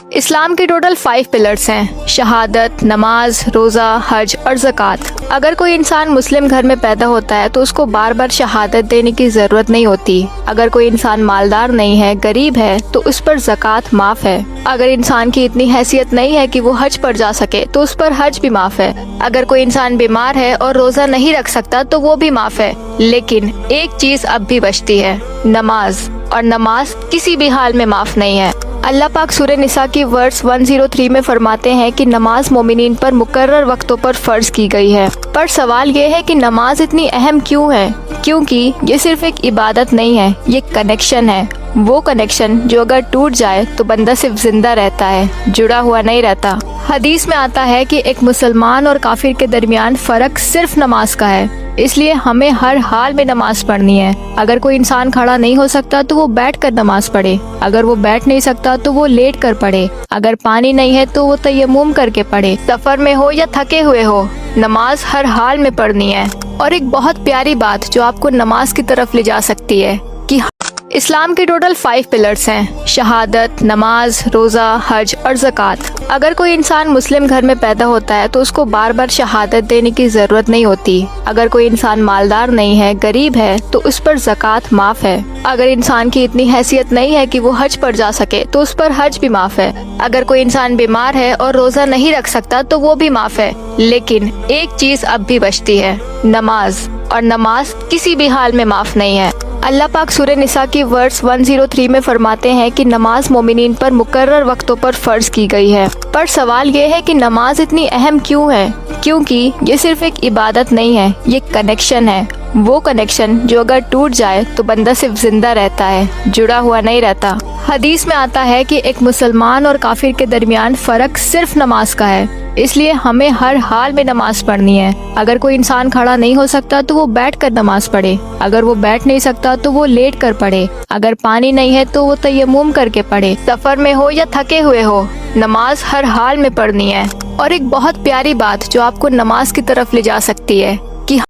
اسلام کے total 5 pillars ہیں: شہادت، نماز، روزہ، حج اور زکوٰۃ۔ اگر کوئی انسان مسلم گھر میں پیدا ہوتا ہے تو اس کو بار بار شہادت دینے کی ضرورت نہیں ہوتی۔ اگر کوئی انسان مالدار نہیں ہے، غریب ہے، تو اس پر زکوٰۃ معاف ہے۔ اگر انسان کی اتنی حیثیت نہیں ہے کہ وہ حج پر جا سکے تو اس پر حج بھی معاف ہے۔ اگر کوئی انسان بیمار ہے اور روزہ نہیں رکھ سکتا تو وہ بھی معاف ہے۔ لیکن ایک چیز اب بھی بچتی ہے، نماز، اور نماز کسی بھی حال میں معاف نہیں ہے۔ اللہ پاک سورہ نساء کی ورس 103 میں فرماتے ہیں کہ نماز مومنین پر مقرر وقتوں پر فرض کی گئی ہے۔ پر سوال یہ ہے کہ نماز اتنی اہم کیوں ہے؟ کیونکہ یہ صرف ایک عبادت نہیں ہے، یہ کنیکشن ہے۔ وہ کنیکشن جو اگر ٹوٹ جائے تو بندہ صرف زندہ رہتا ہے، جڑا ہوا نہیں رہتا۔ حدیث میں آتا ہے کہ ایک مسلمان اور کافر کے درمیان فرق صرف نماز کا ہے، اس لیے ہمیں ہر حال میں نماز پڑھنی ہے۔ اگر کوئی انسان کھڑا نہیں ہو سکتا تو وہ بیٹھ کر نماز پڑھے، اگر وہ بیٹھ نہیں سکتا تو وہ لیٹ کر پڑھے، اگر پانی نہیں ہے تو وہ تیمم کر کے پڑھے، سفر میں ہو یا تھکے ہوئے ہو، نماز ہر حال میں پڑھنی ہے۔ اور ایک بہت پیاری بات جو آپ کو نماز کی طرف لے جا سکتی ہے کہ اسلام کے ٹوٹل 5 پلرز ہیں: شہادت، نماز، روزہ، حج اور زکوٰۃ۔ اگر کوئی انسان مسلم گھر میں پیدا ہوتا ہے تو اس کو بار بار شہادت دینے کی ضرورت نہیں ہوتی۔ اگر کوئی انسان مالدار نہیں ہے، غریب ہے، تو اس پر زکوٰۃ معاف ہے۔ اگر انسان کی اتنی حیثیت نہیں ہے کہ وہ حج پر جا سکے تو اس پر حج بھی معاف ہے۔ اگر کوئی انسان بیمار ہے اور روزہ نہیں رکھ سکتا تو وہ بھی معاف ہے۔ لیکن ایک چیز اب بھی بچتی ہے، نماز، اور نماز کسی بھی حال میں معاف نہیں ہے۔ اللہ پاک سورہ نساء کی ورس 103 میں فرماتے ہیں کہ نماز مومنین پر مقرر وقتوں پر فرض کی گئی ہے۔ پر سوال یہ ہے کہ نماز اتنی اہم کیوں ہے؟ کیونکہ یہ صرف ایک عبادت نہیں ہے، یہ کنیکشن ہے۔ وہ کنیکشن جو اگر ٹوٹ جائے تو بندہ صرف زندہ رہتا ہے، جڑا ہوا نہیں رہتا۔ حدیث میں آتا ہے کہ ایک مسلمان اور کافر کے درمیان فرق صرف نماز کا ہے، اس لیے ہمیں ہر حال میں نماز پڑھنی ہے۔ اگر کوئی انسان کھڑا نہیں ہو سکتا تو وہ بیٹھ کر نماز پڑھے، اگر وہ بیٹھ نہیں سکتا تو وہ لیٹ کر پڑھے، اگر پانی نہیں ہے تو وہ تیمم کر کے پڑھے، سفر میں ہو یا تھکے ہوئے ہو، نماز ہر حال میں پڑھنی ہے۔ اور ایک بہت پیاری بات جو آپ کو نماز کی طرف لے جا سکتی ہے